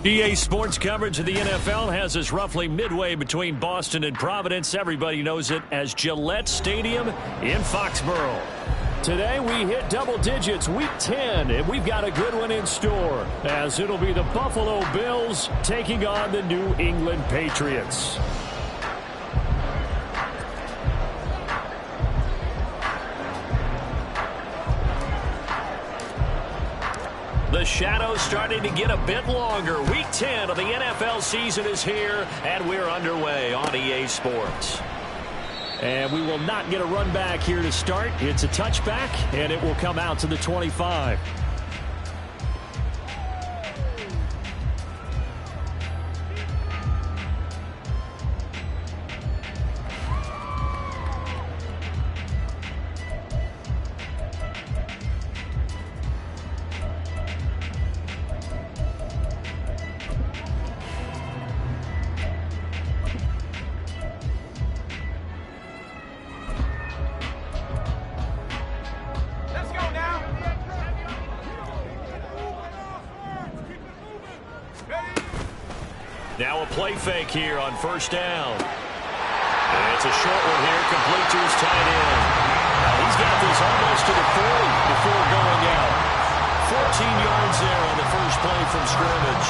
EA Sports coverage of the NFL has us roughly midway between Boston and Providence. Everybody knows it as Gillette Stadium in Foxborough. Today we hit double digits, week 10, and we've got a good one in store, as it'll be the Buffalo Bills taking on the New England Patriots. The shadow's starting to get a bit longer. Week 10 of the NFL season is here, and we're underway on EA Sports. And we will not get a run back here to start. It's a touchback, and it will come out to the 25. Now a play fake here on first down. And it's a short one here, complete to his tight end. Now he's got this almost to the 40 before going out. 14 yards there on the first play from scrimmage.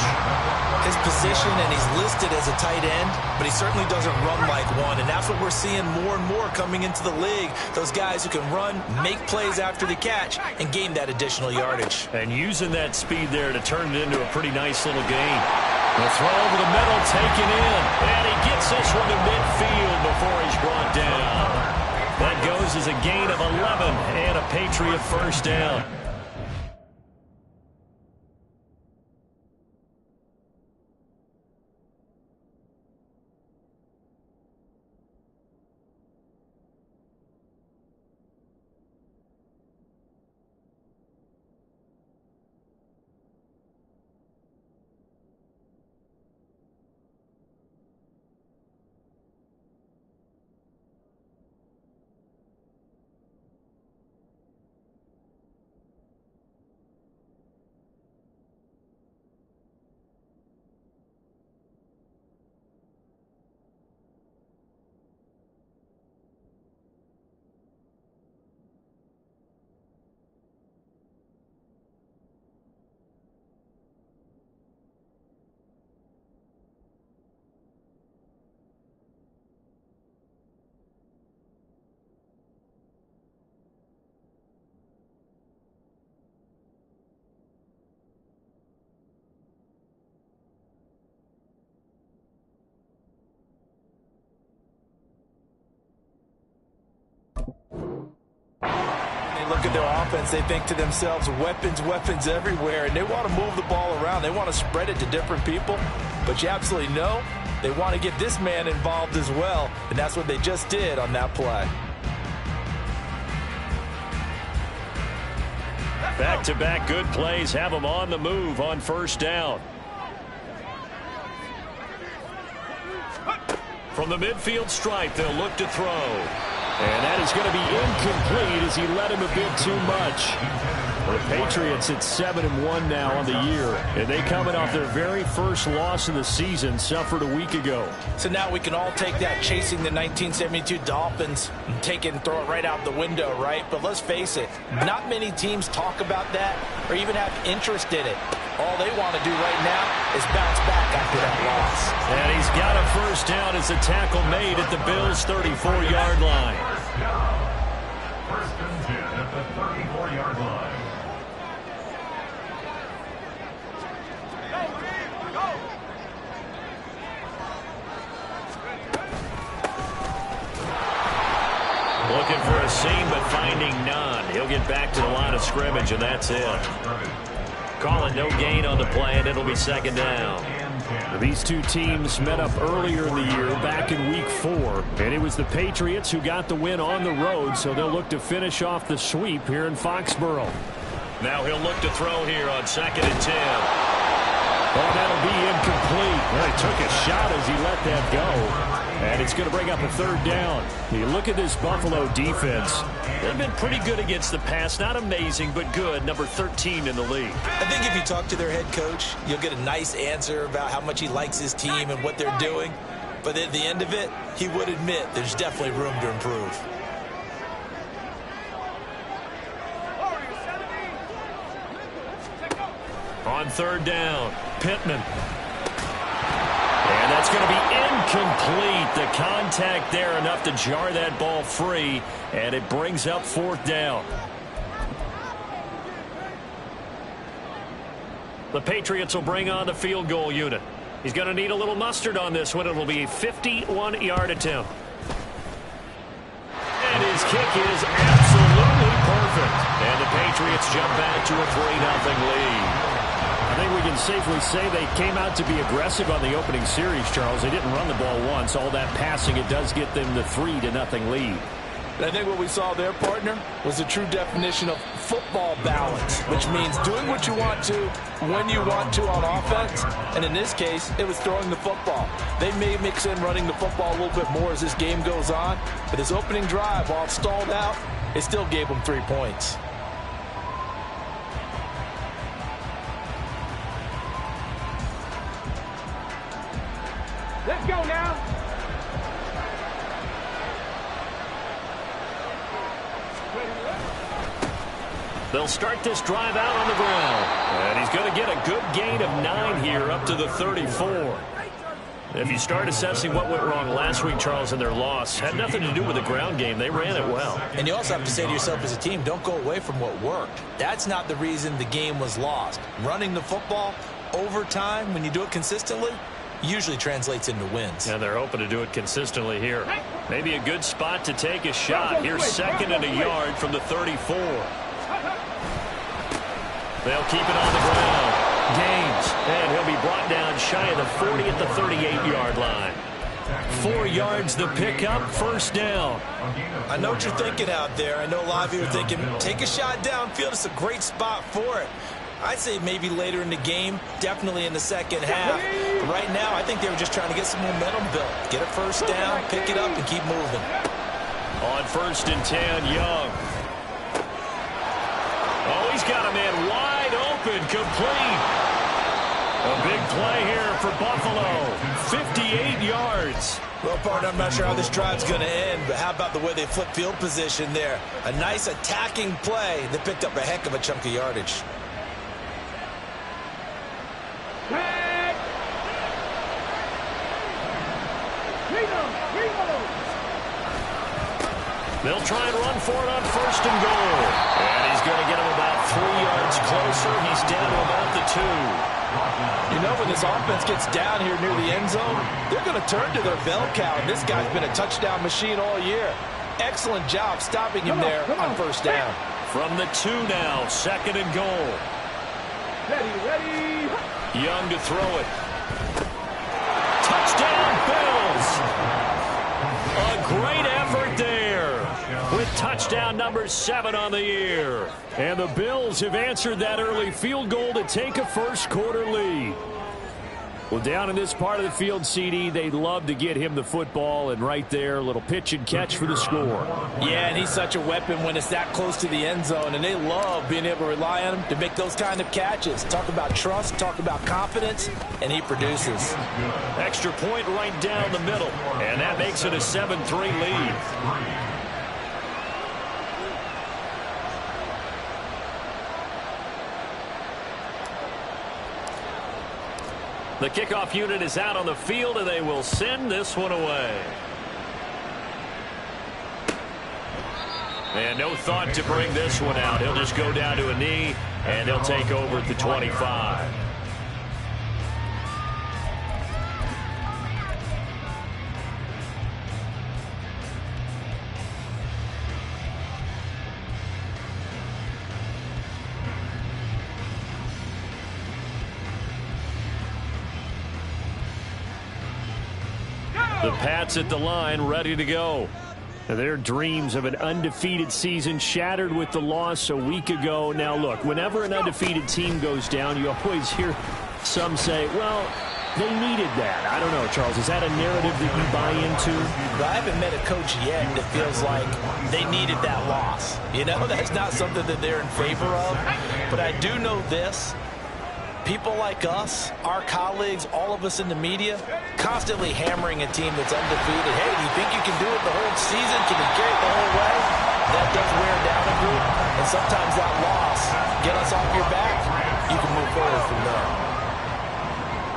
His position, and he's listed as a tight end, but he certainly doesn't run like one, and that's what we're seeing more and more coming into the league. Those guys who can run, make plays after the catch, and gain that additional yardage. And using that speed there to turn it into a pretty nice little gain. The throw over the middle, taken in, and he gets this one to midfield before he's brought down. That goes as a gain of 11 and a Patriot first down. Look at their offense, they think to themselves, weapons, weapons everywhere, and they want to move the ball around. They want to spread it to different people, but you absolutely know they want to get this man involved as well, and that's what they just did on that play. Back-to-back good plays have them on the move on first down. From the midfield stripe, they'll look to throw. And that is going to be incomplete as he led him a bit too much. The Patriots at 7-1 now on the year. And they coming off their very first loss of the season, suffered a week ago. So now we can all take that chasing the 1972 Dolphins and take it and throw it right out the window, right? But let's face it, not many teams talk about that or even have interest in it. All they want to do right now is bounce back after that loss. And he's got a first down as the tackle made at the Bills' 34-yard line. First and 10 at the 34-yard line. Looking for a seam, but finding none. He'll get back to the line of scrimmage, and that's it. Calling no gain on the play, and it'll be second down. These two teams met up earlier in the year, back in week 4, and it was the Patriots who got the win on the road, so they'll look to finish off the sweep here in Foxborough. Now he'll look to throw here on 2nd and 10. Oh, that'll be incomplete. Well, he took a shot as he let that go. And it's going to bring up a third down. You look at this Buffalo defense. They've been pretty good against the pass. Not amazing, but good. Number 13 in the league. I think if you talk to their head coach, you'll get a nice answer about how much he likes his team and what they're doing. But at the end of it, he would admit there's definitely room to improve. On third down, Pittman. And that's going to be incomplete. The contact there enough to jar that ball free, and it brings up fourth down. The Patriots will bring on the field goal unit. He's going to need a little mustard on this one. It will be a 51-yard attempt. And his kick is absolutely perfect. And the Patriots jump back to a 3-0 lead. I think we can safely say they came out to be aggressive on the opening series, Charles. They didn't run the ball once. All that passing, it does get them the 3-0 lead. I think what we saw there, partner, was a true definition of football balance, which means doing what you want to, when you want to on offense. And in this case, it was throwing the football. They may mix in running the football a little bit more as this game goes on, but his opening drive, while it stalled out, it still gave him 3 points. Let's go now. They'll start this drive out on the ground. And he's going to get a good gain of 9 here up to the 34. If you start assessing what went wrong last week, Charles, in their loss, had nothing to do with the ground game. They ran it well. And you also have to say to yourself as a team, don't go away from what worked. That's not the reason the game was lost. Running the football over time, when you do it consistently, usually translates into wins. And they're hoping to do it consistently here. Maybe a good spot to take a shot. Here's 2nd and a yard from the 34. They'll keep it on the ground. Gains. And he'll be brought down shy of the 40 at the 38-yard line. 4 yards the pickup, first down. I know what you're thinking out there. I know a lot of you are thinking, take a shot downfield. It's a great spot for it. I'd say maybe later in the game, definitely in the second half. But right now, I think they were just trying to get some momentum built. Get a first down, pick it up, and keep moving. On 1st and 10, Young. Oh, he's got a man wide open, complete. A big play here for Buffalo. 58 yards. Well, partner, I'm not sure how this drive's going to end, but how about the way they flip field position there? A nice attacking play that picked up a heck of a chunk of yardage. They'll try and run for it on 1st and goal. And he's going to get him about 3 yards closer. He's down to about the 2. You know, when this offense gets down here near the end zone, they're going to turn to their bell cow. And this guy's been a touchdown machine all year. Excellent job stopping him there on 1st down. From the 2 now, 2nd and goal. Ready. Young to throw it. Touchdown, Bills! A great effort there with touchdown number 7 on the year. And the Bills have answered that early field goal to take a first-quarter lead. Well, down in this part of the field, CD, they'd love to get him the football, and right there, a little pitch and catch for the score. Yeah, and he's such a weapon when it's that close to the end zone, and they love being able to rely on him to make those kind of catches. Talk about trust, talk about confidence, and he produces. Extra point right down the middle, and that makes it a 7-3 lead. The kickoff unit is out on the field, and they will send this one away. And no thought to bring this one out. He'll just go down to a knee, and they'll take over at the 25. The Pats at the line, ready to go. Their dreams of an undefeated season shattered with the loss a week ago. Now, look, whenever an undefeated team goes down, you always hear Some say, well, they needed that. I don't know, Charles. Is that a narrative that you buy into? Well, I haven't met a coach yet that feels like they needed that loss. You know, that's not something that they're in favor of. But I do know this. People like us, our colleagues, all of us in the media, constantly hammering a team that's undefeated. Hey, do you think you can do it the whole season? Can you carry it the whole way? That does wear down a group. And sometimes that loss, get us off your back, you can move forward from there.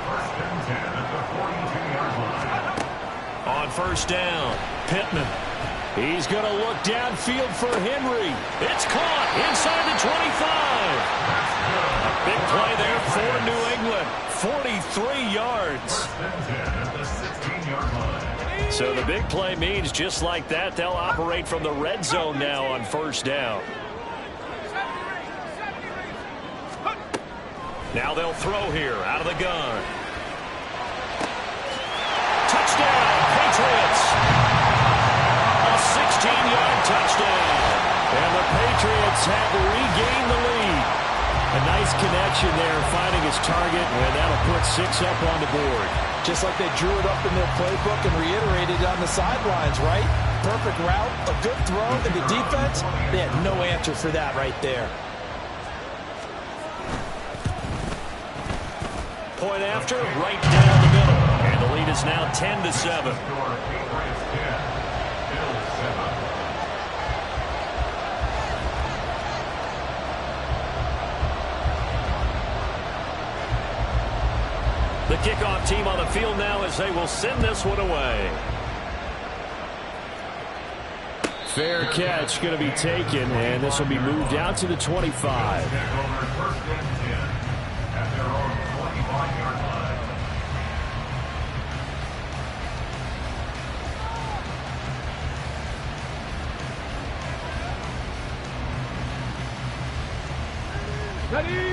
First and 10 at the 42-yard line. On first down, Pittman. He's going to look downfield for Henry. It's caught inside the 25. A big play there for New England. 43 yards. First and 10 at the 16-yard line. So the big play means just like that, they'll operate from the red zone now on first down. Now they'll throw here out of the gun. Touchdown, Patriots. A 16-yard touchdown. And the Patriots have regained the lead. A nice connection there, finding his target, and that'll put 6 up on the board. Just like they drew it up in their playbook and reiterated on the sidelines, right? Perfect route, a good throw, and the defense, they had no answer for that right there. Point after, right down the middle. And the lead is now 10-7. Score Patriots 10, Bills 7. The kickoff team on the field now as they will send this one away. Fair catch going to be taken, and this will be moved out to the 25. First and 10 at their own 25-yard line.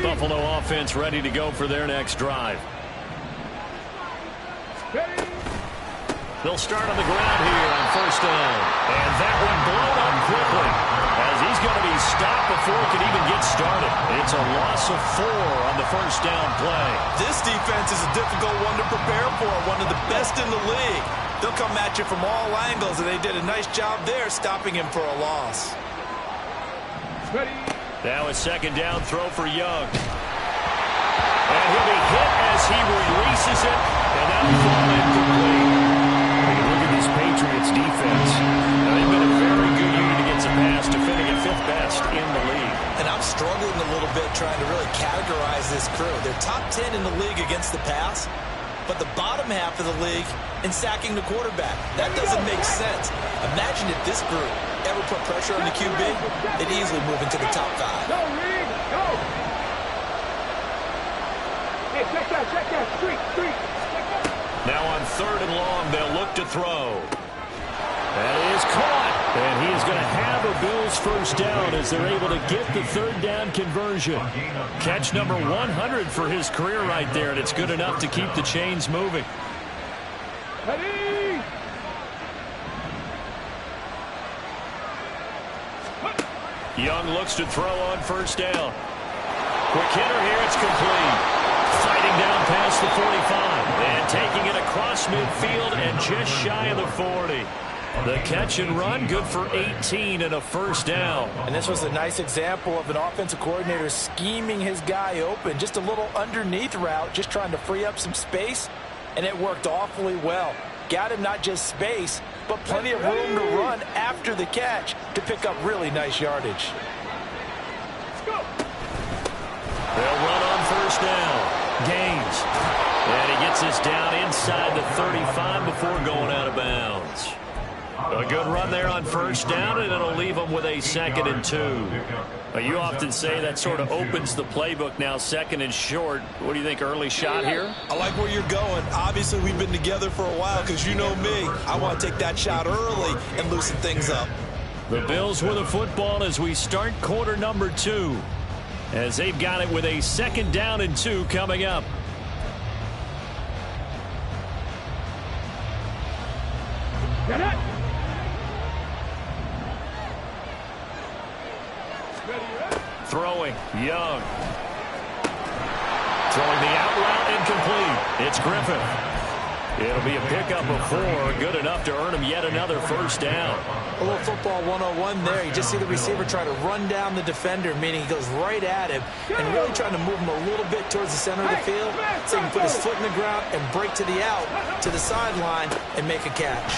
Buffalo offense ready to go for their next drive. They'll start on the ground here on first down. And that one blown up quickly as he's going to be stopped before it can even get started. It's a loss of 4 on the first down play. This defense is a difficult one to prepare for, one of the best in the league. They'll come at you from all angles, and they did a nice job there stopping him for a loss. Now a second down throw for Young. And he'll be hit as he releases it, and that'll fall incomplete. Look at this Patriots defense. Now, they've been a very good unit against the pass, defending at 5th best in the league. And I'm struggling a little bit trying to really categorize this crew. They're top 10 in the league against the pass, but the bottom half of the league in sacking the quarterback. That doesn't make sense. Imagine if this group ever put pressure on the QB, they'd easily move into the top 5. Go, Reed, go! Hey, check that, street. Now on 3rd and long, they'll look to throw. That is caught. And he is going to have a Bills first down as they're able to get the 3rd down conversion. Catch number 100 for his career right there, and it's good enough to keep the chains moving. Ready! Young looks to throw on first down. Quick hitter here, it's complete. Fighting down past the 45 and taking it across midfield and just shy of the 40. The catch and run, good for 18 and a first down. And this was a nice example of an offensive coordinator scheming his guy open. Just a little underneath route, just trying to free up some space, and it worked awfully well. Got him not just space, but plenty of room to run after the catch to pick up really nice yardage. They'll run on first down. Gaines. And he gets us down inside the 35 before going out of bounds. A good run there on first down, and it'll leave them with a 2nd and 2. You often say that sort of opens the playbook now, 2nd and short. What do you think, early shot here? I like where you're going. Obviously, we've been together for a while because you know me. I want to take that shot early and loosen things up. The Bills with the football as we start quarter number 2. As they've got it with a 2nd down and 2 coming up. Get it! Throwing, Young. Throwing the out route incomplete. It's Griffin. It'll be a pickup of 4, good enough to earn him yet another first down. A little football 101 there. You just see the receiver try to run down the defender, meaning he goes right at him and really trying to move him a little bit towards the center of the field so he can put his foot in the ground and break to the out, to the sideline, and make a catch.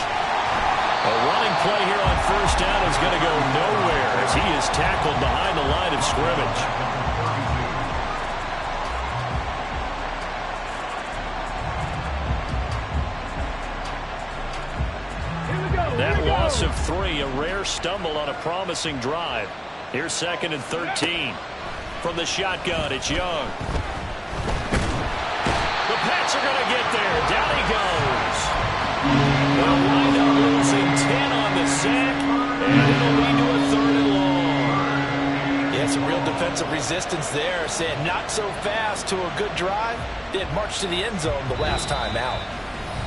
A running play here on first down is going to go nowhere as he is tackled behind the line of scrimmage. That loss of 3, a rare stumble on a promising drive. Here's 2nd and 13. From the shotgun, it's Young. The Pats are going to get there. Down he goes. They'll wind up losing 10 on the sack, and it'll lead to a 3rd and long. Yeah, some real defensive resistance there, saying not so fast to a good drive. They had marched to the end zone the last time out.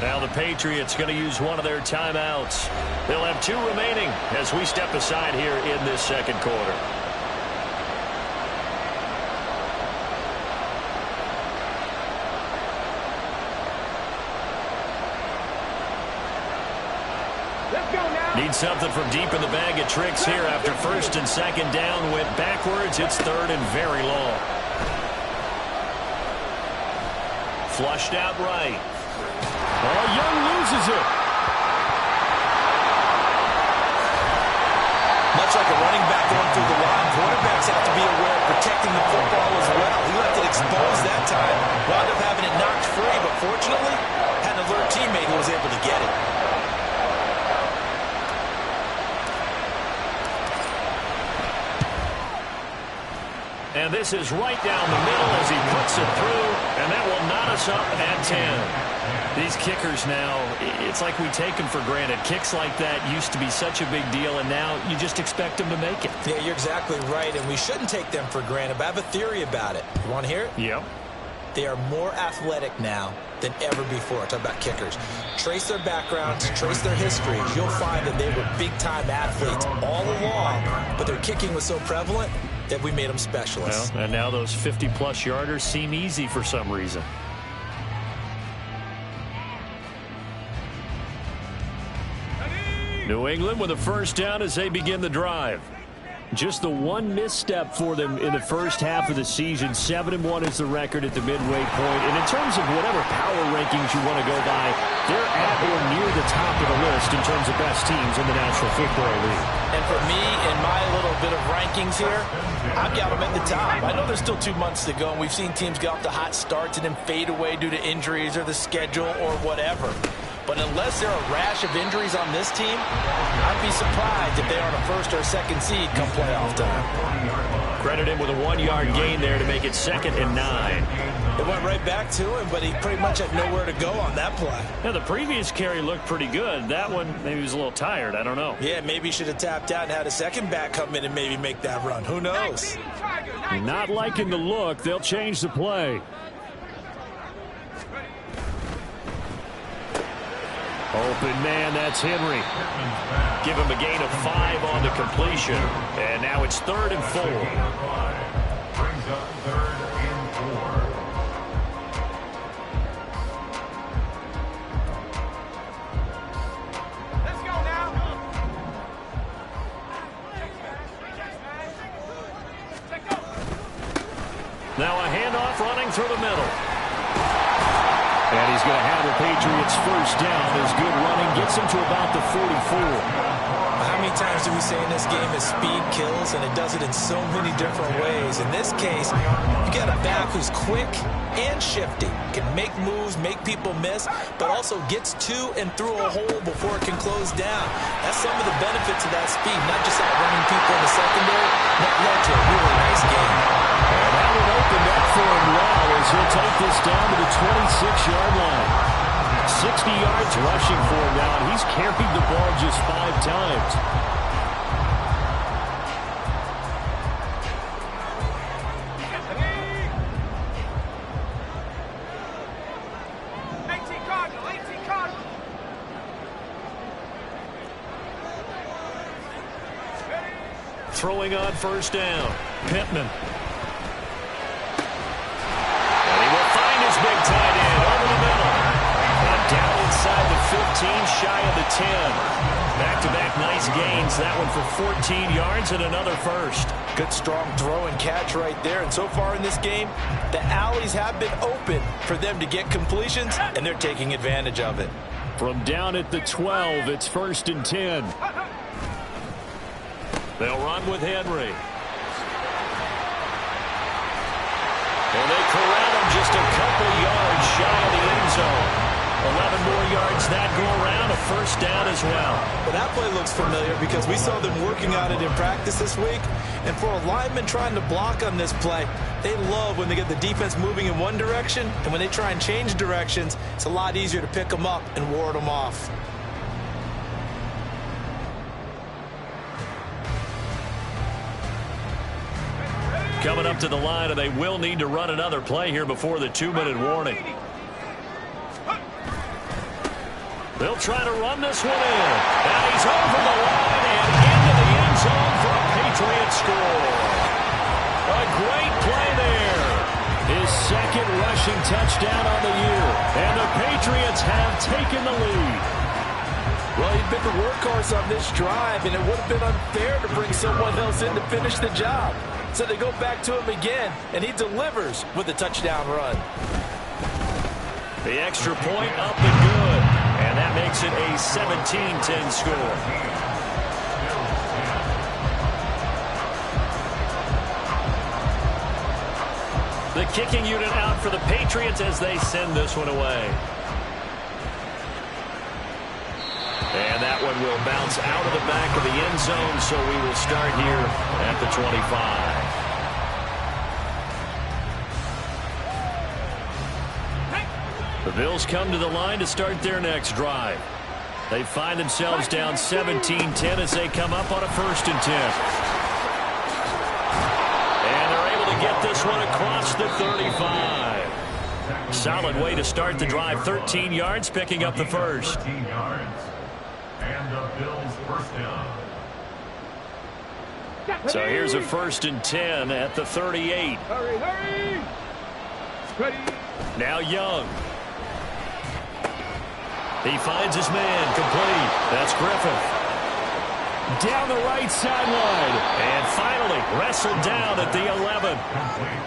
Now the Patriots going to use one of their timeouts. They'll have 2 remaining as we step aside here in this second quarter. Let's go now. Need something from deep in the bag of tricks here after 1st and 2nd down. Went backwards. It's 3rd and very long. Flushed out right. Oh, Young loses it. Much like a running back going through the line, quarterbacks have to be aware of protecting the football as well. He left it exposed that time. Wound up having it knocked free, but fortunately, had an alert teammate who was able to get it. And this is right down the middle as he puts it through, and that will knot us up at 10. These kickers now, it's like we take them for granted. Kicks like that used to be such a big deal, and now you just expect them to make it. Yeah, you're exactly right, and we shouldn't take them for granted, but I have a theory about it. You want to hear it? Yep. They are more athletic now than ever before. Talk about kickers. Trace their backgrounds, trace their histories. You'll find that they were big-time athletes all along, but their kicking was so prevalent that we made them specialists. Well, and now those 50-plus yarders seem easy for some reason. New England with a first down as they begin the drive. Just the one misstep for them in the first half of the season. 7-1 is the record at the midway point. And in terms of whatever power rankings you want to go by, they're at or near the top of the list in terms of best teams in the National Football League. And for me, in my little bit of rankings here, I've got them at the top. I know there's still 2 months to go, and we've seen teams get off to hot starts and then fade away due to injuries or the schedule or whatever. But unless there are a rash of injuries on this team, I'd be surprised if they aren't a 1st or 2nd seed come playoff time. Credit him with a 1-yard gain there to make it 2nd and 9. It went right back to him, but he pretty much had nowhere to go on that play. Now, the previous carry looked pretty good. That one, maybe he was a little tired. I don't know. Yeah, maybe he should have tapped out and had a second back come in and maybe make that run. Who knows? Not liking the look. They'll change the play. Open man, that's Henry. Give him a gain of 5 on the completion. And now it's 3rd and 4. Brings up 3rd and 4. Let's go now. Now a handoff running through the middle. And he's going to have the Patriots first down. His good running gets him to about the 44. How many times do we say in this game that speed kills, and it does it in so many different ways? In this case, you got a back who's quick and shifty, can make moves, make people miss, but also gets to and through a hole before it can close down. That's some of the benefits of that speed, not just outrunning people in the secondary. That led to a really nice game. And that one opened up for him well as he'll take this down to the 26-yard line. 60 yards rushing for him now, and he's carried the ball just 5 times. Throwing on first down. Pittman. And he will shy of the 10. Back-to-back nice gains. That one for 14 yards and another first. Good strong throw and catch right there. And so far in this game, the alleys have been open for them to get completions, and they're taking advantage of it. From down at the 12, it's 1st and 10. They'll run with Henry. And they corral him just a couple yards shy of the end zone. 11 more yards that go around, a first down as well. Well, that play looks familiar because we saw them working on it in practice this week. And for a lineman trying to block on this play, they love when they get the defense moving in one direction. And when they try and change directions, it's a lot easier to pick them up and ward them off. Coming up to the line, and they will need to run another play here before the 2-minute warning. They'll try to run this one in. And he's over the line and into the end zone for a Patriot score. A great play there. His second rushing touchdown on the year. And the Patriots have taken the lead. Well, he'd been the workhorse on this drive, and it would have been unfair to bring someone else in to finish the job. So they go back to him again, and he delivers with a touchdown run. The extra point up and good. And that makes it a 17-10 score. The kicking unit out for the Patriots as they send this one away. And that one will bounce out of the back of the end zone, so we will start here at the 25. The Bills come to the line to start their next drive. They find themselves down 17-10 as they come up on a 1st and 10. And they're able to get this one across the 35. Solid way to start the drive. 13 yards, picking up the first. 13 yards. And the Bills first down. So here's a 1st and 10 at the 38. Hurry, hurry! Ready. Now Young. He finds his man, complete. That's Griffith. Down the right sideline. And finally wrestled down at the 11.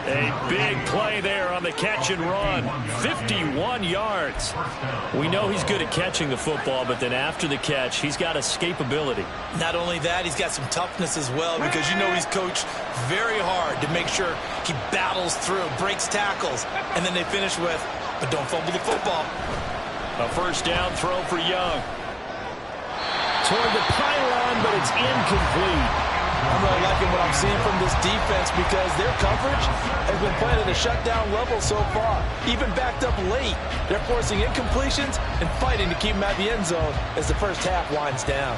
A big play there on the catch and run. 51 yards. We know he's good at catching the football, but then after the catch, he's got escapability. Not only that, he's got some toughness as well, because you know he's coached very hard to make sure he battles through, breaks tackles, and then they finish with, but don't fumble the football. A first down throw for Young. Toward the pylon, but it's incomplete. I'm really liking what I'm seeing from this defense because their coverage has been playing at a shutdown level so far. Even backed up late, they're forcing incompletions and fighting to keep them at the end zone as the first half winds down.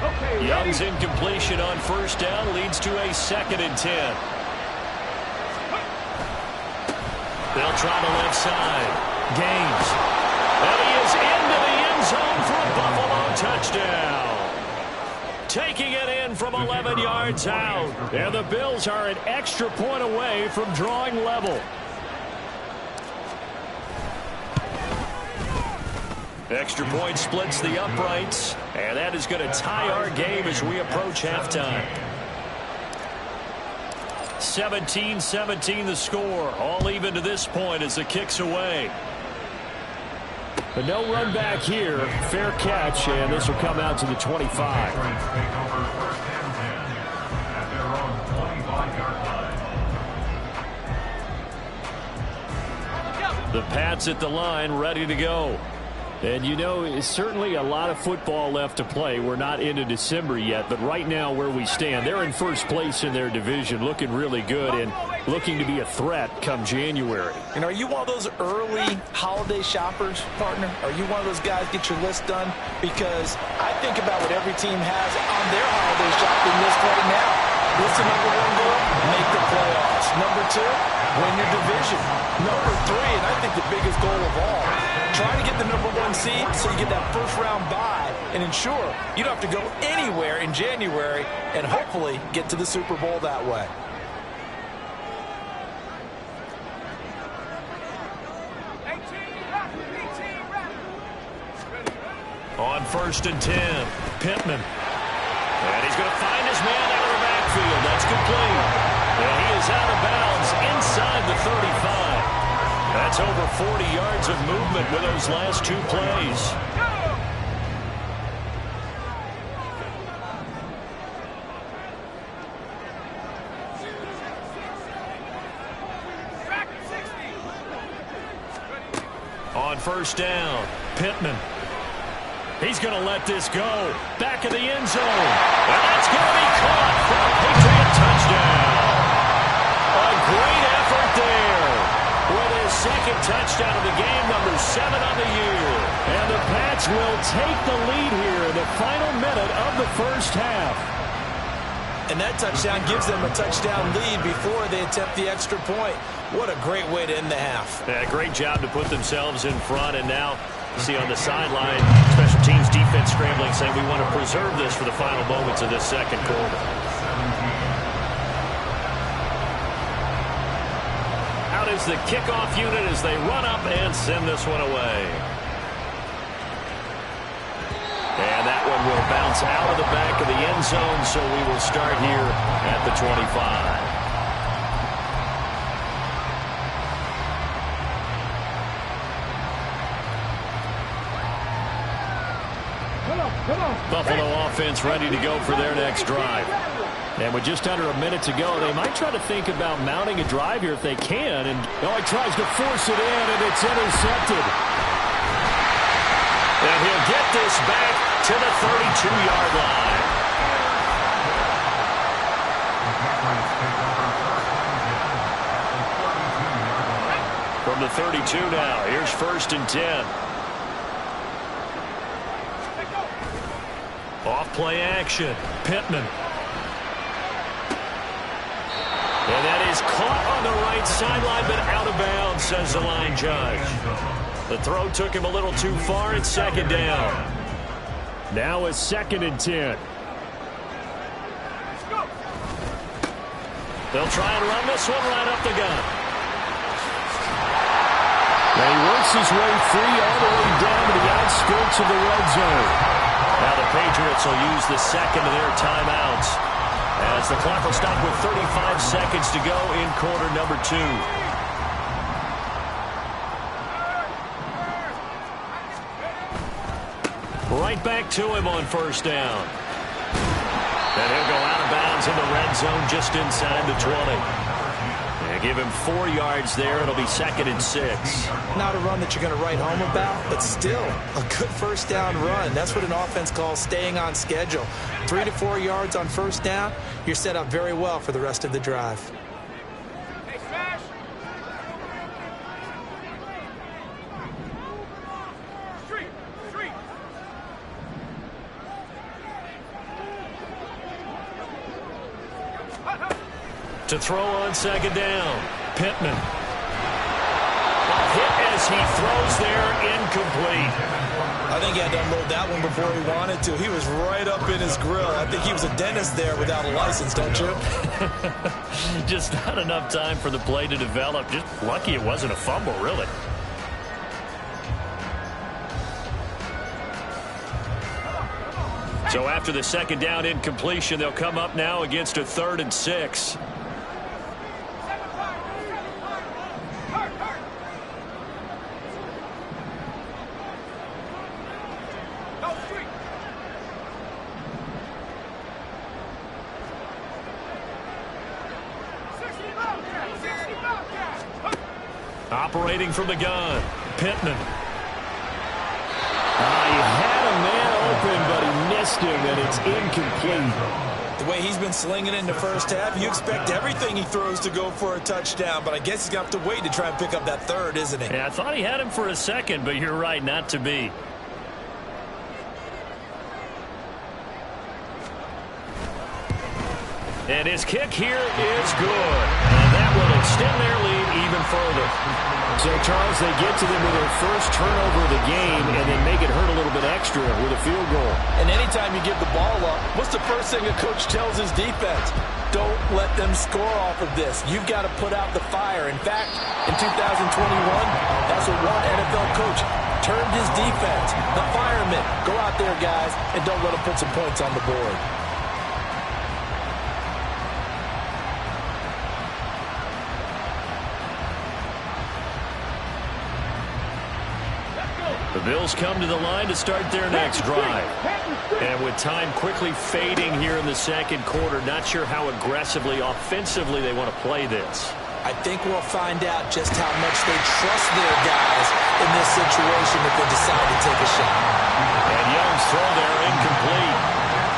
Okay, Young's ready. incompletion on first down leads to a 2nd and 10. They'll try the left side. Gaines. And he is into the end zone for a Buffalo touchdown. Taking it in from 11 yards out. And the Bills are an extra point away from drawing level. Extra point splits the uprights. And that is going to tie our game as we approach halftime. 17-17 the score. All even to this point as the kick's away. But no run back here. Fair catch, and this will come out to the 25. Patriots take over 1st and 10 at their own 25-yard line. The Pats at the line, ready to go. And you know, it's certainly a lot of football left to play. We're not into December yet, but right now where we stand, they're in first place in their division, looking really good and looking to be a threat come January. And are you one of those early holiday shoppers, partner? Are you one of those guys get your list done? Because I think about what every team has on their holiday shopping list right now. What's the number one goal? Make the playoffs. Number two, win your division. Number three, and I think the biggest goal of all, try to get the number one seed so you get that first round bye and ensure you don't have to go anywhere in January and hopefully get to the Super Bowl that way. On 1st and 10, Pittman. And he's going to find his man out of the backfield. That's complete. And he is out of bounds inside the 35. That's over 40 yards of movement with those last 2 plays. On 1st down, Pittman. He's going to let this go. Back of the end zone. And that's going to be caught for a Patriot touchdown. A great effort there. With his 2nd touchdown of the game, number 7 on the year. And the Pats will take the lead here in the final minute of the first half. And that touchdown gives them a touchdown lead before they attempt the extra point. What a great way to end the half. Yeah, great job to put themselves in front. And now you see on the sideline, special teams defense scrambling, saying we want to preserve this for the final moments of this 2nd quarter. Out is the kickoff unit as they run up and send this one away. And that one will bounce out of the back of the end zone, so we will start here at the 25. Buffalo offense ready to go for their next drive. And with just under a minute to go, they might try to think about mounting a drive here if they can. And he tries to force it in, and it's intercepted. And he'll get this back to the 32-yard line. From the 32 now, here's 1st and 10. Off play action, Pittman. And that is caught on the right sideline, but out of bounds, says the line judge. The throw took him a little too far. It's 2nd down. Now it's 2nd and 10. They'll try and run this one right up the gut. Now he works his way free all the way down to the outskirts of the red zone. Now the Patriots will use the 2nd of their timeouts as the clock will stop with 35 seconds to go in quarter number 2. Right back to him on 1st down. And he'll go out of bounds in the red zone just inside the 20. And give him 4 yards there. It'll be 2nd and 6. Not a run that you're going to write home about, but still a good 1st down run. That's what an offense calls staying on schedule. 3 to 4 yards on 1st down. You're set up very well for the rest of the drive. Hey, Smash! Street! To throw on 2nd down, Pittman. A hit as he throws there, incomplete. I think he had to unload that one before he wanted to. He was right up in his grill. I think he was a dentist there without a license, don't you? Just not enough time for the play to develop. Just lucky it wasn't a fumble, really. So after the 2nd down incompletion, they'll come up now against a 3rd and 6. Operating from the gun, Pittman. He had a man open, but he missed him, and it's incomplete. The way he's been slinging in the first half, you expect everything he throws to go for a touchdown, but I guess he's going to have to wait to try and pick up that 3rd, isn't he? Yeah, I thought he had him for a second, but you're right, not to be. And his kick here is good. And that will extend their lead even further. So, Charles, they get to them with their first turnover of the game and then make it hurt a little bit extra with a field goal. And anytime you give the ball up, what's the first thing a coach tells his defense? Don't let them score off of this. You've got to put out the fire. In fact, in 2021, that's what one NFL coach turned his defense. The firemen, go out there, guys, and don't let them put some points on the board. The Bills come to the line to start their next drive. And with time quickly fading here in the second quarter, not sure how aggressively, offensively they want to play this. I think we'll find out just how much they trust their guys in this situation if they decide to take a shot. And Young's throw there incomplete.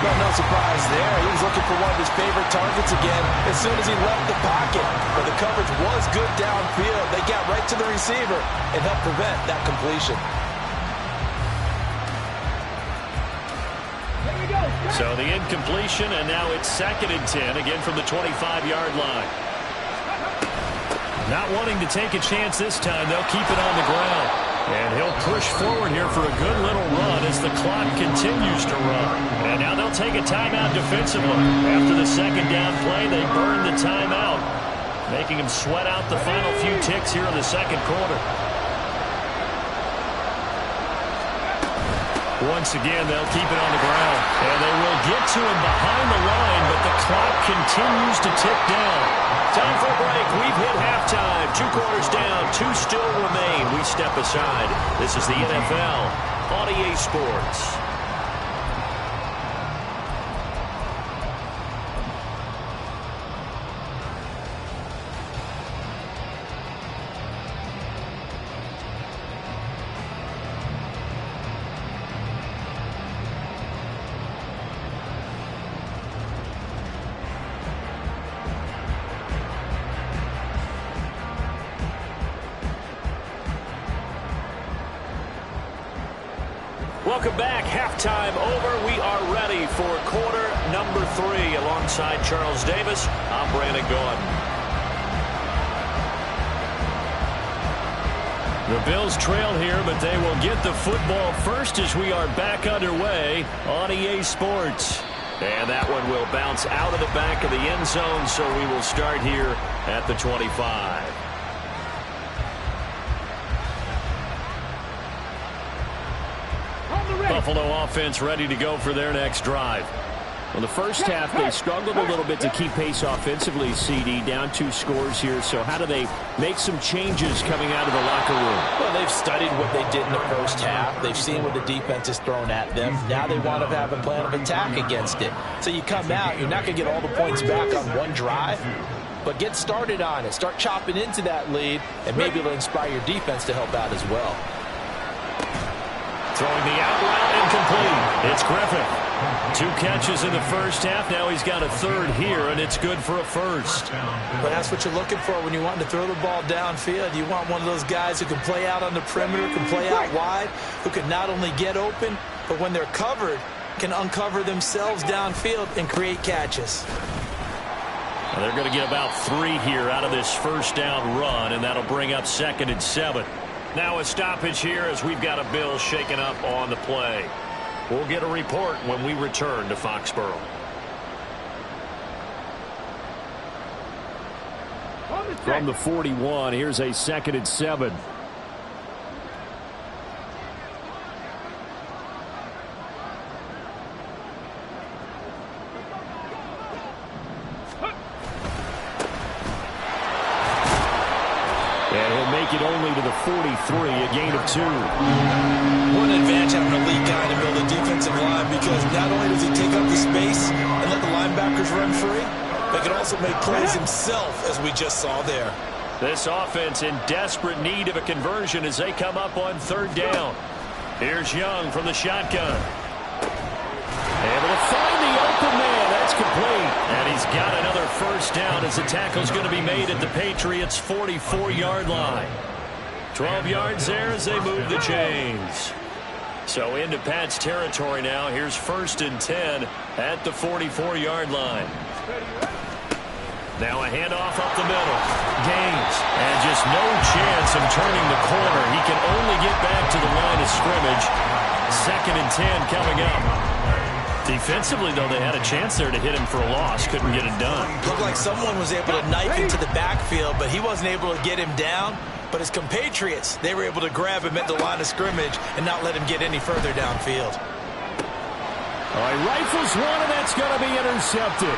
Well, no surprise there. He was looking for one of his favorite targets again as soon as he left the pocket. But the coverage was good downfield. They got right to the receiver and helped prevent that completion. So the incompletion, and now it's 2nd and 10, again from the 25-yard line. Not wanting to take a chance this time, they'll keep it on the ground. And he'll push forward here for a good little run as the clock continues to run. And now they'll take a timeout defensively. After the second down play, they burn the timeout, making them sweat out the final few ticks here in the second quarter. Once again, they'll keep it on the ground. And they will get to him behind the line, but the clock continues to tick down. Time for a break. We've hit halftime. 2 quarters down. 2 still remain. We step aside. This is the NFL on EA Sports. Welcome back. Halftime over. We are ready for quarter number 3. Alongside Charles Davis, I'm Brandon Gaudin. The Bills trail here, but they will get the football first as we are back underway on EA Sports. And that one will bounce out of the back of the end zone, so we will start here at the 25. Buffalo offense ready to go for their next drive. Well, the first half, they struggled a little bit to keep pace offensively, CD, down 2 scores here. So how do they make some changes coming out of the locker room? Well, they've studied what they did in the first half. They've seen what the defense has thrown at them. Now they want to have a plan of attack against it. So you come out, you're not going to get all the points back on one drive, but get started on it. Start chopping into that lead, and maybe it'll inspire your defense to help out as well. Throwing the out route, incomplete. It's Griffith. 2 catches in the first half. Now he's got a 3rd here, and it's good for a first. But that's what you're looking for when you want to throw the ball downfield. You want one of those guys who can play out on the perimeter, can play out wide, who can not only get open, but when they're covered, can uncover themselves downfield and create catches. Well, they're going to get about 3 here out of this first down run, and that'll bring up 2nd and 7. Now a stoppage here as we've got a Bill shaken up on the play. We'll get a report when we return to Foxborough. From the 41, here's a 2nd and 7. And he'll make it only to the 43, a gain of 2. What an advantage having an elite guy to build a defensive line, because not only does he take up the space and let the linebackers run free, but he can also make plays himself, as we just saw there. This offense in desperate need of a conversion as they come up on 3rd down. Here's Young from the shotgun. Able to find the open man. That's complete. And he's got another first down as the tackle's going to be made at the Patriots' 44-yard line. 12 yards there as they move the chains. So into Pat's territory now. Here's 1st and 10 at the 44-yard line. Now a handoff up the middle. Gaines. And just no chance of turning the corner. He can only get back to the line of scrimmage. 2nd and 10 coming up. Defensively, though, they had a chance there to hit him for a loss. Couldn't get it done. Looked like someone was able to knife into the backfield, but he wasn't able to get him down. But his compatriots, they were able to grab him at the line of scrimmage and not let him get any further downfield. All right, rifles one, and that's going to be intercepted.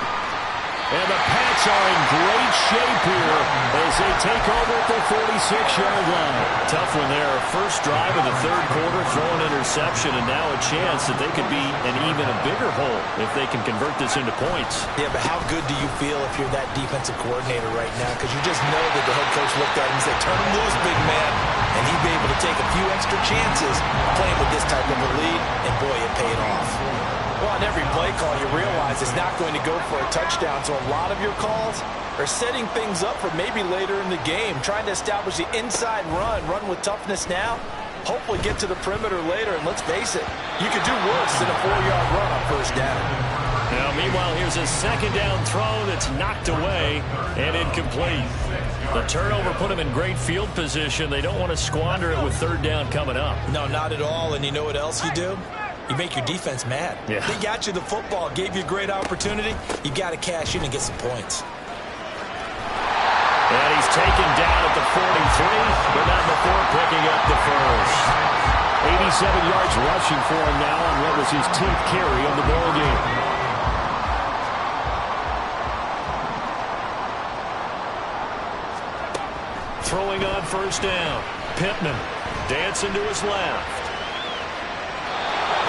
And the Pats are in great shape here as they take over at the 46-yard line. Tough one there. First drive of the third quarter, throw an interception, and now a chance that they could be in even a bigger hole if they can convert this into points. Yeah, but how good do you feel if you're that defensive coordinator right now? Because you just know that the head coach looked at him and said, turn him loose, big man. And he'd be able to take a few extra chances playing with this type of a lead, and boy, it paid off. Well, on every play call, you realize it's not going to go for a touchdown, so a lot of your calls are setting things up for maybe later in the game, trying to establish the inside run with toughness now, hopefully get to the perimeter later, and let's face it, you could do worse than a 4-yard run on first down. Now, meanwhile, here's a second down throw that's knocked away and incomplete. The turnover put them in great field position. They don't want to squander it with third down coming up. No, not at all, and you know what else you do? You make your defense mad. Yeah. They got you the football, gave you a great opportunity. You got to cash in and get some points. And he's taken down at the 43, but not before picking up the first. 87 yards rushing for him now on what was his 10th carry of the ball game. Throwing on first down. Pittman dancing to his left.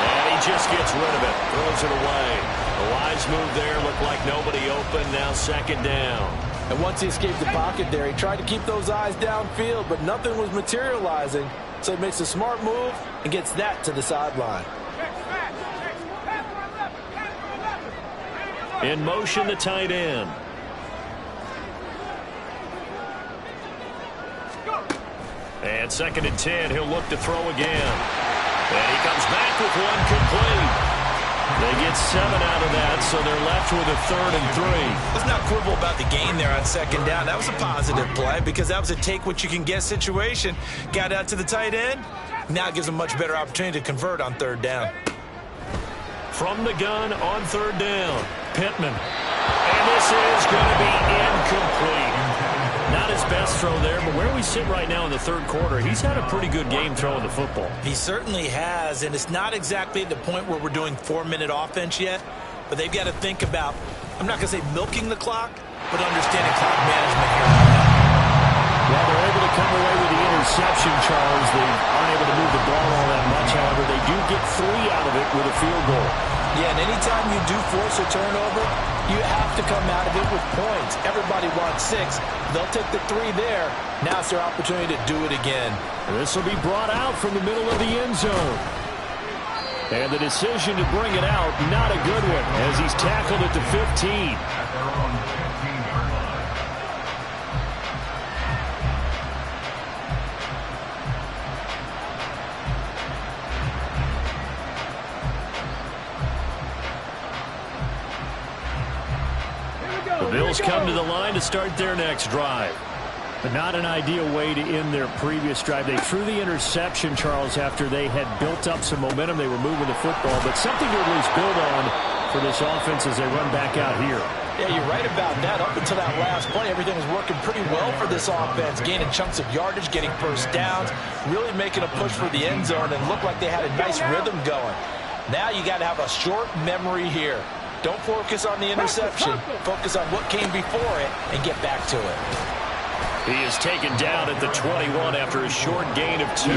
And he just gets rid of it. Throws it away. A wise move there. Looked like nobody open. Now second down. And once he escaped the pocket there, he tried to keep those eyes downfield, but nothing was materializing. So he makes a smart move and gets that to the sideline. In motion, the tight end. And second and 10, he'll look to throw again. And he comes back with one complete. They get 7 out of that, so they're left with a 3rd and 3. Let's not quibble about the gain there on second down. That was a positive play because that was a take-what-you-can-get situation. Got out to the tight end. Now it gives them a much better opportunity to convert on third down. From the gun on third down, Pittman. And this is going to be incomplete. Not his best throw there, but where we sit right now in the third quarter, he's had a pretty good game throwing the football. He certainly has, and it's not exactly at the point where we're doing 4-minute offense yet, but they've got to think about, I'm not going to say milking the clock, but understanding clock management here. Well, they're able to come away with the interception, Charles. They aren't able to move the ball all that much. However, they do get 3 out of it with a field goal. Yeah, and anytime you do force a turnover, you have to come out of it with points. Everybody wants 6. They'll take the 3 there. Now it's their opportunity to do it again. And this will be brought out from the middle of the end zone. And the decision to bring it out, not a good one, as he's tackled at the 15. The Bills come to the line to start their next drive. But not an ideal way to end their previous drive. They threw the interception, Charles, after they had built up some momentum. They were moving the football, but something to at least build on for this offense as they run back out here. Yeah, you're right about that. Up until that last play, everything was working pretty well for this offense, gaining chunks of yardage, getting first downs, really making a push for the end zone, and looked like they had a nice rhythm going. Now you got to have a short memory here. Don't focus on the interception. Focus on what came before it and get back to it. He is taken down at the 21 after a short gain of 2.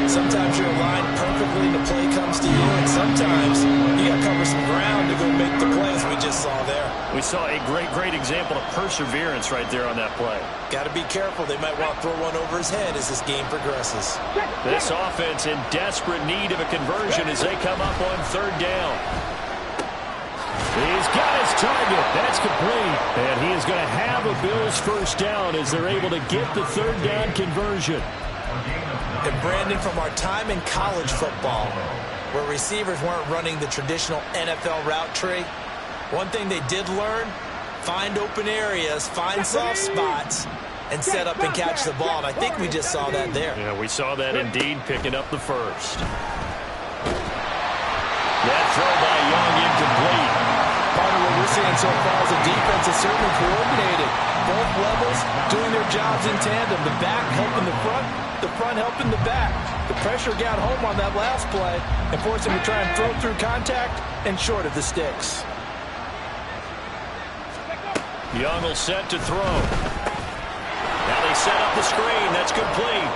Sometimes you're aligned perfectly and the play comes to you, and sometimes you got to cover some ground to go make the plays we just saw there. We saw a great example of perseverance right there on that play. Got to be careful. They might want to throw one over his head as this game progresses. This offense in desperate need of a conversion as they come up on third down. He's got his target. That's complete. And he is going to have a Bills first down as they're able to get the third down conversion. And Brandon, from our time in college football, where receivers weren't running the traditional NFL route tree, one thing they did learn, find open areas, find soft spots, and set up and catch the ball. And I think we just saw that there. Yeah, we saw that indeed, picking up the first. That throw by Young incomplete. Part of what we're seeing so far is the defense is certainly coordinated. Both levels doing their jobs in tandem. The back helping the front helping the back. The pressure got home on that last play and forced him to try and throw through contact and short of the sticks. Young will set to throw. Now they set up the screen. That's complete.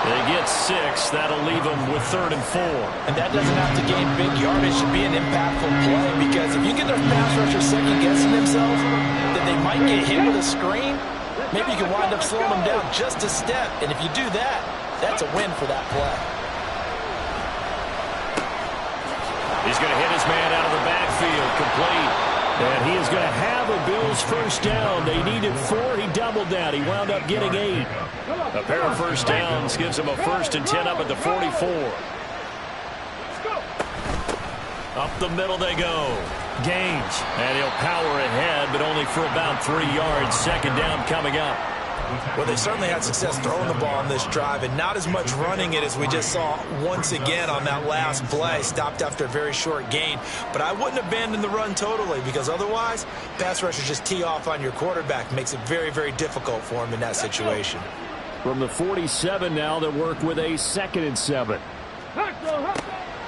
They get 6. That'll leave them with 3rd and 4. And that doesn't have to gain big yardage to be an impactful play, because if you get those pass rushers second-guessing themselves, then they might get hit with a screen. Maybe you can wind up slowing them down just a step. And if you do that, that's a win for that play. He's going to hit his man out of the backfield. Complete. And he is going to have a Bills first down. They needed 4. He doubled that. He wound up getting 8. A pair of first downs gives him a 1st and 10 up at the 44. Up the middle they go. Gaines. And he'll power ahead, but only for about 3 yards. 2nd down coming up. Well, they certainly had success throwing the ball on this drive, and not as much running it as we just saw once again on that last play. Stopped after a very short gain. But I wouldn't abandon the run totally, because otherwise, pass rushers just tee off on your quarterback. Makes it very, very difficult for him in that situation. From the 47 now, they work with a 2nd and 7.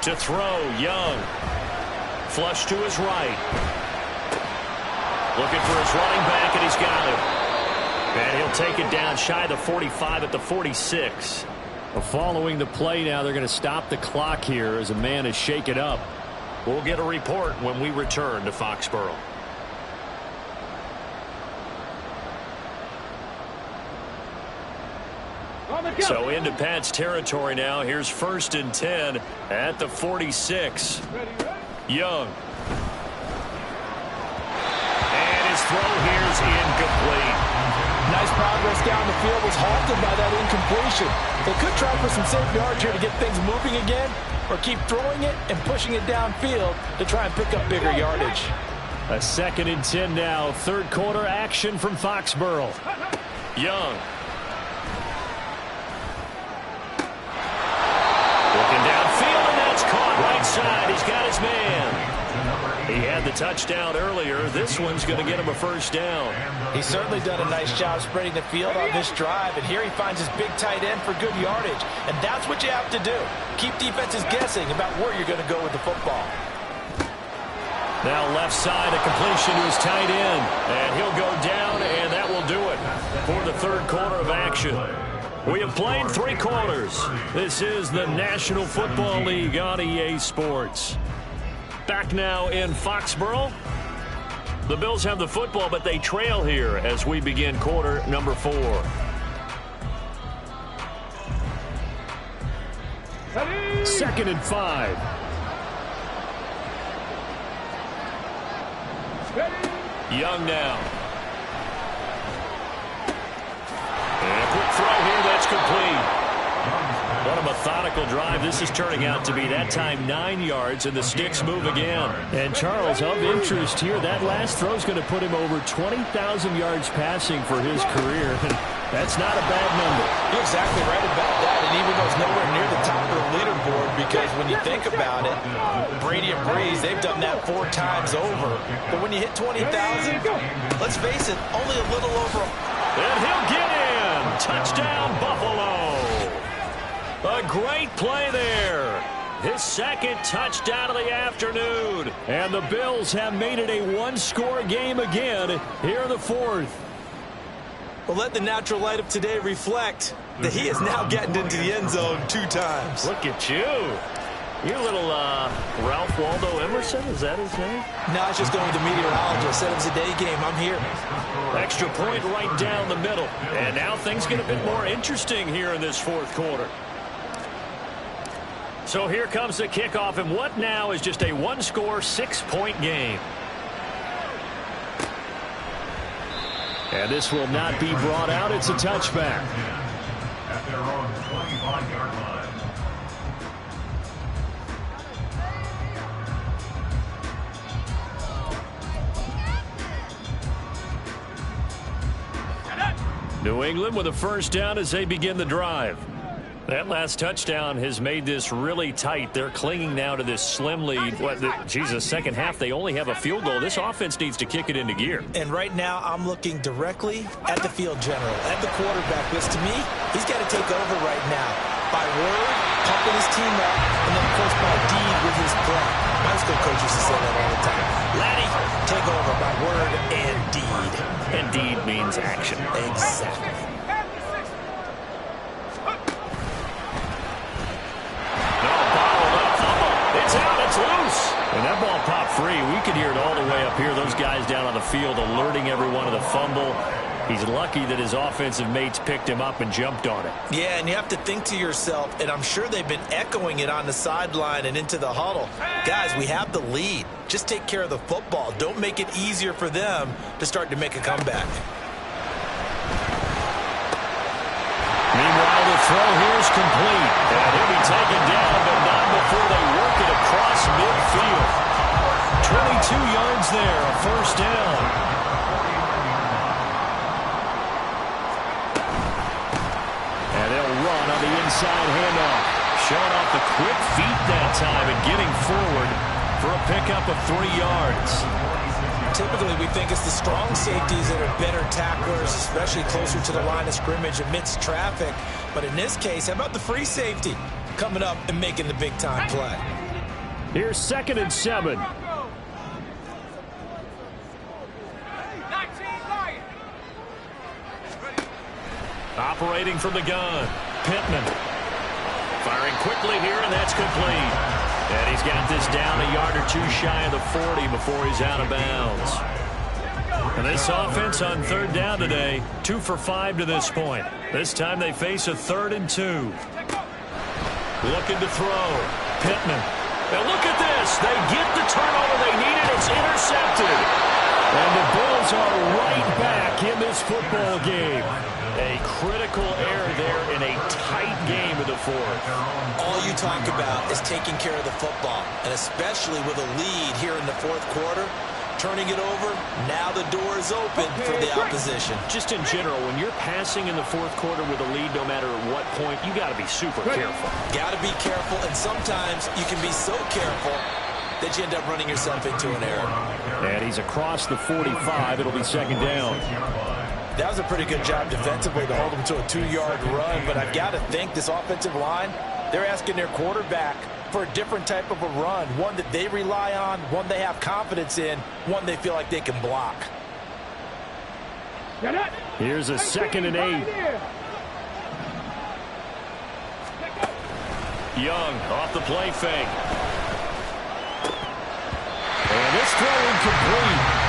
To throw, Young. Flush to his right. Looking for his running back, and he's got him. And he'll take it down shy of the 45 at the 46. Following the play now, they're going to stop the clock here as a man is shaken up. We'll get a report when we return to Foxborough. So into Pat's territory now. Here's 1st and 10 at the 46. Young. And his throw here's incomplete. Nice progress down the field, was halted by that incompletion. They could try for some safe yards here to get things moving again, or keep throwing it and pushing it downfield to try and pick up bigger yardage. A 2nd and 10 now. 3rd quarter action from Foxborough. Young. Looking downfield, and that's caught right side. He's got his man. He had the touchdown earlier. This one's going to get him a 1st down. He's certainly done a nice job spreading the field on this drive, and here he finds his big tight end for good yardage. And that's what you have to do. Keep defenses guessing about where you're going to go with the football. Now left side, a completion to his tight end. And he'll go down, and that will do it for the 3rd quarter of action. We have played 3 quarters. This is the National Football League on EA Sports. Back now in Foxborough. The Bills have the football, but they trail here as we begin quarter number 4. 2nd and 5. Young now. And a quick throw here, that's complete. What a methodical drive this is turning out to be. That time 9 yards, and the sticks move again. And Charles, of interest here, that last throw is going to put him over 20,000 yards passing for his career. And that's not a bad number. You're exactly right about that. And even though it's nowhere near the top of the leaderboard, because when you think about it, Brady and Breeze, they've done that 4 times over. But when you hit 20,000, let's face it, only a little over. And he'll get in. Touchdown, Buffalo. A great play there. His 2nd touchdown of the afternoon. And the Bills have made it a 1-score game again here in the 4th. Well, let the natural light of today reflect that he is now getting into the end zone 2 times. Look at you. You're a little Ralph Waldo Emerson, is that his name? No, it's just going with the meteorologist. Said it was a day game. I'm here. Extra point right down the middle. And now things get a bit more interesting here in this 4th quarter. So here comes the kickoff, and what now is just a 1-score, 6-point game. And this will not be brought out. It's a touchback. At their own 25-yard line. New England with a 1st down as they begin the drive. That last touchdown has made this really tight. They're clinging now to this slim lead. Second half, they only have a field goal. This offense needs to kick it into gear. And right now, I'm looking directly at the field general, at the quarterback, because to me, he's got to take over right now. By word, pumping his team up, and then, of course, by deed with his play. My school coach used to say that all the time. Laddie, take over by word and deed. And deed means action. Exactly. It's out. It's loose. And that ball popped free. We could hear it all the way up here. Those guys down on the field alerting everyone of the fumble. He's lucky that his offensive mates picked him up and jumped on it. Yeah, and you have to think to yourself, and I'm sure they've been echoing it on the sideline and into the huddle. Guys, we have the lead. Just take care of the football. Don't make it easier for them to start to make a comeback. Meanwhile, the throw here is complete. And he'll be taken down, but not before they work it across midfield. 22 yards there, a first down. And they'll run on the inside handoff. Showing off the quick feet that time and getting forward for a pickup of 3 yards. Typically, we think it's the strong safeties that are better tacklers, especially closer to the line of scrimmage amidst traffic. But in this case, how about the free safety coming up and making the big-time play? Here's 2nd and 7. Operating from the gun, Pittman. Firing quickly here, and that's complete. And he's got this down a yard or two shy of the 40 before he's out of bounds. And this offense on 3rd down today, 2 for 5 to this point. This time they face a 3rd and 2. Looking to throw. Pittman. Now look at this. They get the turnover they needed. It's intercepted. And the Bills are right back in this football game. A critical error there in a tight game of the 4th. All you talk about is taking care of the football, and especially with a lead here in the 4th quarter, turning it over, now the door is open for the opposition. Just in general, when you're passing in the 4th quarter with a lead, no matter at what point, you got to be super careful. Got to be careful, and sometimes you can be so careful that you end up running yourself into an error. And he's across the 45. It'll be 2nd down. That was a pretty good job defensively to hold them to a 2-yard run, but I've got to think this offensive line, they're asking their quarterback for a different type of a run, one that they rely on, one they have confidence in, one they feel like they can block. Here's a 2nd and 8. Young off the play fake. And this throw incomplete.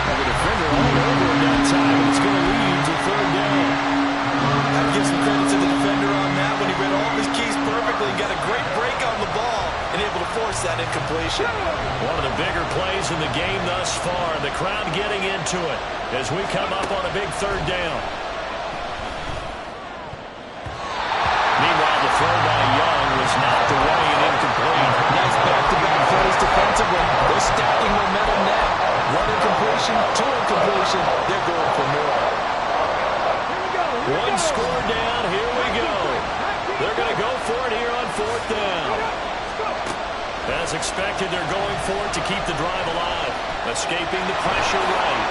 The defender all over him that time. It's going to lead to 3rd down. I'd give some credit to the defender on that when he read all of his keys perfectly and got a great break on the ball and able to force that incompletion. One of the bigger plays in the game thus far. The crowd getting into it as we come up on a big 3rd down. Meanwhile, the throw by Young was knocked away and incomplete. Nice back-to-back plays defensively. They're stacking momentum now. 1 incompletion, 2 incompletion. They're going for more. 1 score down. Here we go. They're going to go for it here on 4th down. As expected, they're going for it to keep the drive alive. Escaping the pressure right.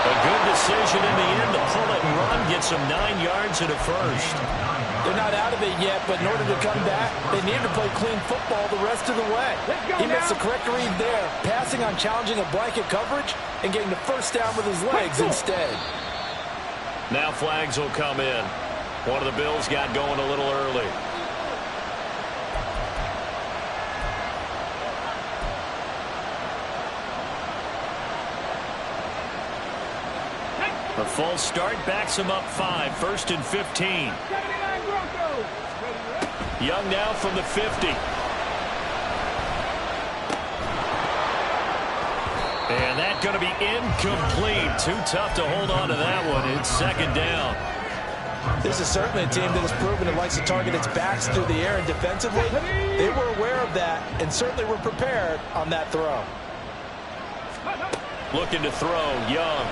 A good decision in the end to pull it and run. Gets them 9 yards and a first. They're not out of it yet, but in order to come back, they need to play clean football the rest of the way. He makes the correct read there, passing on challenging a blanket coverage and getting the first down with his legs instead. Now flags will come in. One of the Bills got going a little early. A false start backs him up 5. 1st and 15. Young now from the 50. And that's going to be incomplete. Too tough to hold on to that one. It's 2nd down. This is certainly a team that has proven it likes to target its backs through the air, and defensively, they were aware of that and certainly were prepared on that throw. Looking to throw, Young.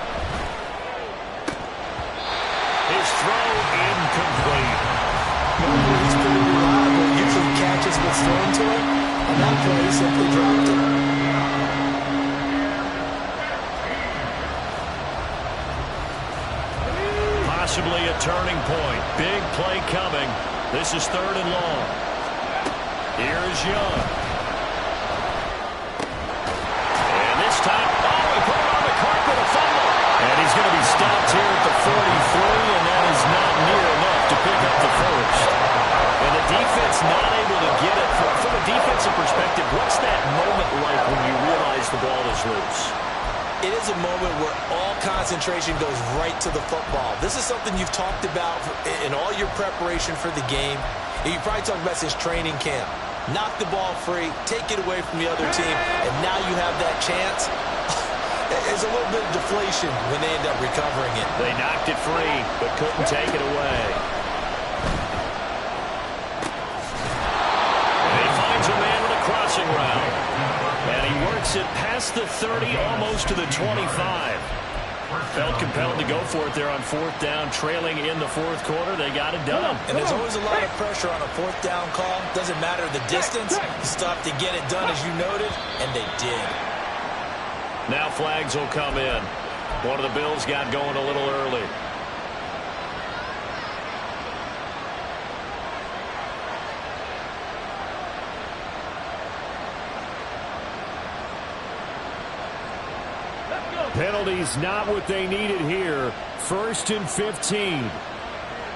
His throw incomplete. He's was thrown to him. On that play, he simply dropped it. Possibly a turning point. Big play coming. This is 3rd and long. Here's Young. And this time, he put it on the carpet, a fumble. And he's going to be stopped here at the 43, and that is not near enough to pick up the first. And the defense not able to get it. From a defensive perspective, what's that moment like when you realize the ball is loose? It is a moment where all concentration goes right to the football. This is something you've talked about in all your preparation for the game. And you probably talked about since training camp. Knock the ball free, take it away from the other team, and now you have that chance. There's a little bit of deflation when they end up recovering it. They knocked it free, but couldn't take it away. And he finds a man with a crossing route. And he works it past the 30, almost to the 25. Felt compelled to go for it there on 4th down, trailing in the 4th quarter. They got it done. And there's always a lot of pressure on a 4th down call. Doesn't matter the distance. You still have to get it done, as you noted, and they did. Now flags will come in. One of the Bills got going a little early. Penalties not what they needed here. 1st and 15.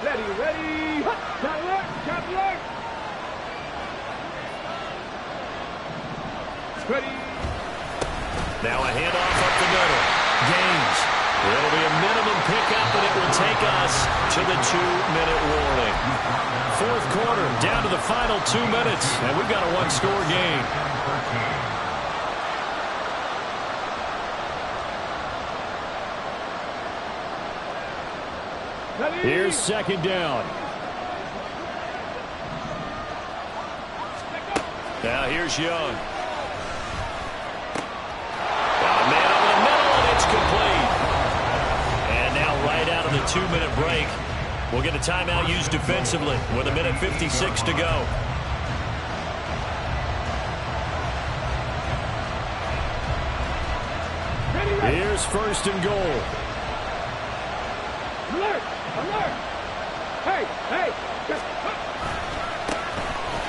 Ready. Top left. Ready. Now a handoff up the middle. Gaines. It'll be a minimum pickup, and it will take us to the 2-minute warning. 4th quarter, down to the final 2 minutes, and we've got a 1-score game. Here's 2nd down. Now here's Young. Got a man over the middle, and it's complete. And now right out of the 2-minute break, we'll get a timeout used defensively with 1:56 to go. Here's 1st and goal. Alert. Hey.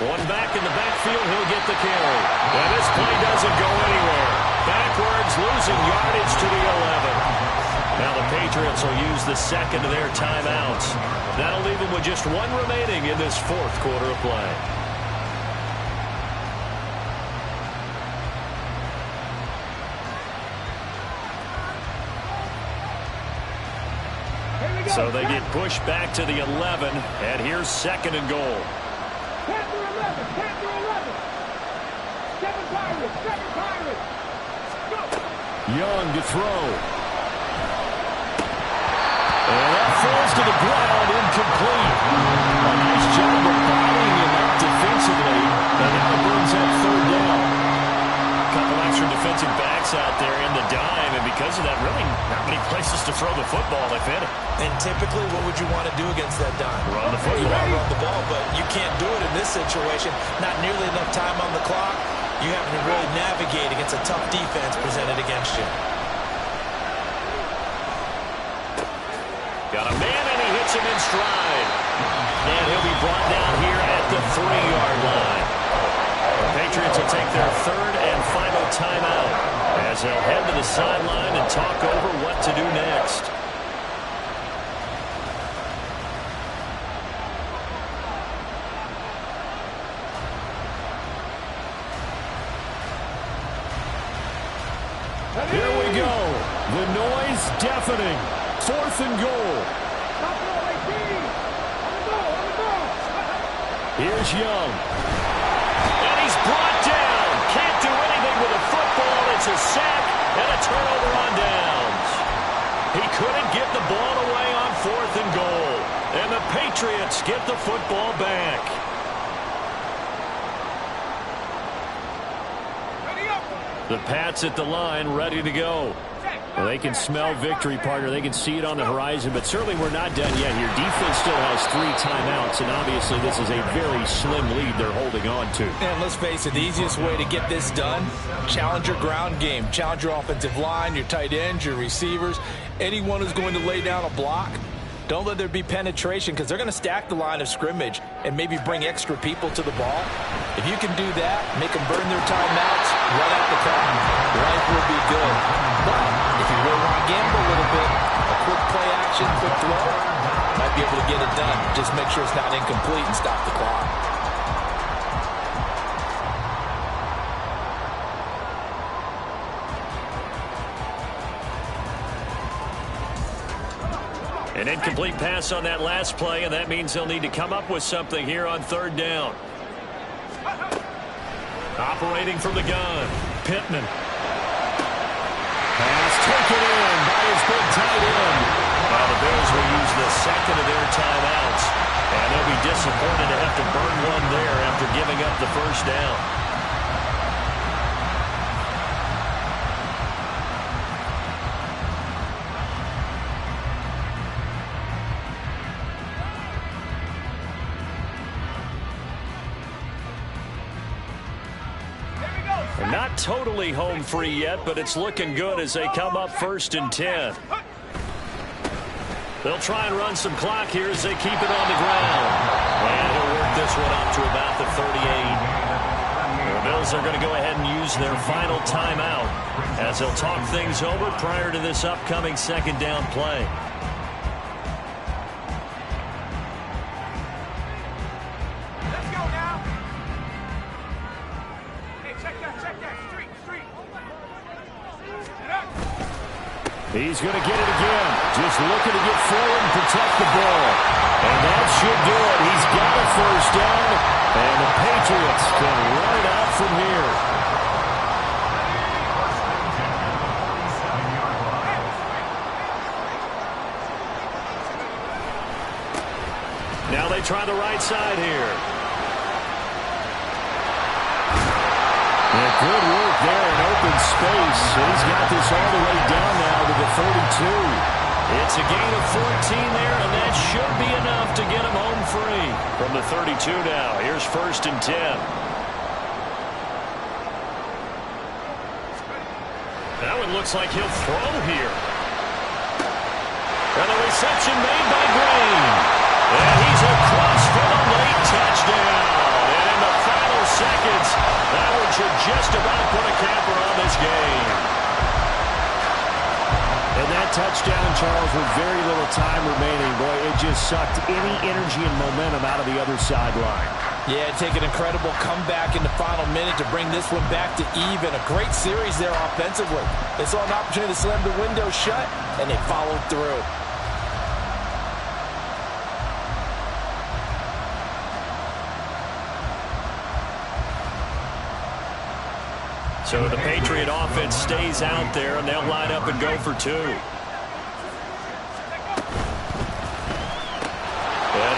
One back in the backfield, he'll get the carry. And this play doesn't go anywhere. Backwards, losing yardage to the 11. Now the Patriots will use the 2nd of their timeouts. That'll leave them with just 1 remaining in this 4th quarter of play. So they get pushed back to the 11, and here's 2nd and goal. 10 through 11. 7 Pirates. Go. Young to throw. And that falls to the ground, incomplete. A nice job of bodying him up defensively, and now it brings up 3rd down. A couple extra defensive backs out there in the dime, and because of that, really not many places to throw the football if any. And typically, what would you want to do against that dime? Run the You football. want to run the ball, but you can't do it in this situation. Not nearly enough time on the clock. You have to really navigate against a tough defense presented against you. Got a man, and he hits him in stride. And he'll be brought down here at the 3-yard line. The Patriots will take their 3rd and final timeout as they'll head to the sideline and talk over what to do next. Here we go. The noise deafening. 4th and goal. Here's Young. And he's brought down. Can't do anything with a football. It's a sack and a turnover on downs. He couldn't get the ball away on 4th and goal. And the Patriots get the football back. Ready up. The Pats at the line, ready to go. Check. Well, they can smell victory, partner. They can see it on the horizon, but certainly we're not done yet here. Defense still has 3 timeouts, and obviously this is a very slim lead they're holding on to. And let's face it, the easiest way to get this done, challenge your ground game. Challenge your offensive line, your tight ends, your receivers, anyone who's going to lay down a block. Don't let there be penetration because they're going to stack the line of scrimmage and maybe bring extra people to the ball. If you can do that, make them burn their timeouts, run out the clock, life will be good. But if you really want to gamble a little bit, a quick play action, quick throw, might be able to get it done. Just make sure it's not incomplete and stop the clock. An incomplete pass on that last play, and that means they'll need to come up with something here on 3rd down. Operating from the gun, Pittman. Pass taken in by his big tight end. Now the Bills will use the second of their timeouts, and they'll be disappointed to have to burn one there after giving up the 1st down. Not totally home free yet, but it's looking good as they come up 1st and 10. They'll try and run some clock here as they keep it on the ground. And he'll work this one up to about the 38. The Bills are going to go ahead and use their final timeout as they'll talk things over prior to this upcoming 2nd down play. He's going to get it again. Just looking to get forward and protect the ball. And that should do it. He's got a 1st down. And the Patriots can run it out from here. Now they try the right side here. And good work there in open space. He's got this all the way down now to the 32. It's a gain of 14 there, and that should be enough to get him home free. From the 32 now, here's 1st and 10. That one looks like he'll throw here. And the reception made by Green. And he's across for the late touchdown. And in the final seconds, that one should just about put a capper on this game. And that touchdown, Charles, with very little time remaining, boy, it just sucked any energy and momentum out of the other sideline. Yeah, take an incredible comeback in the final minute to bring this one back to even. A great series there offensively. They saw an opportunity to slam the window shut, and they followed through. So the Patriot offense stays out there, and they'll line up and go for 2. And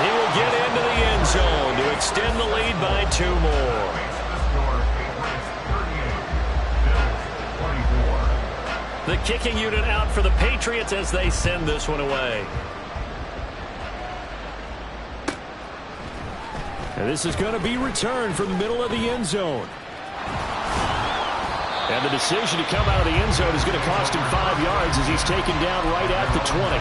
he will get into the end zone to extend the lead by 2 more. The kicking unit out for the Patriots as they send this one away. And this is going to be returned from the middle of the end zone. And the decision to come out of the end zone is going to cost him 5 yards as he's taken down right at the 20.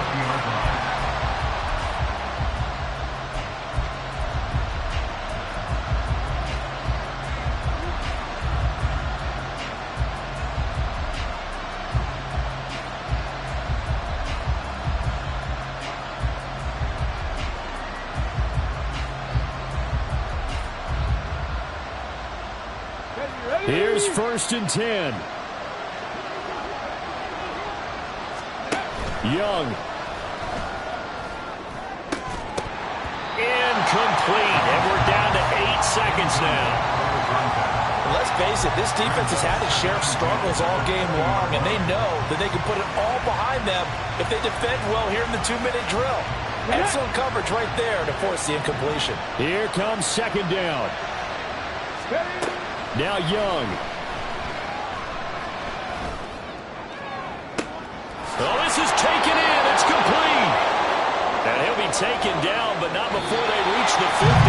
Here's 1st and 10. Young. Incomplete. And we're down to 8 seconds now. Let's face it, this defense has had its share of struggles all game long, and they know that they can put it all behind them if they defend well here in the 2-minute drill. Excellent coverage right there to force the incompletion. Here comes 2nd down. Now Young. taken down, but not before they reach the 50.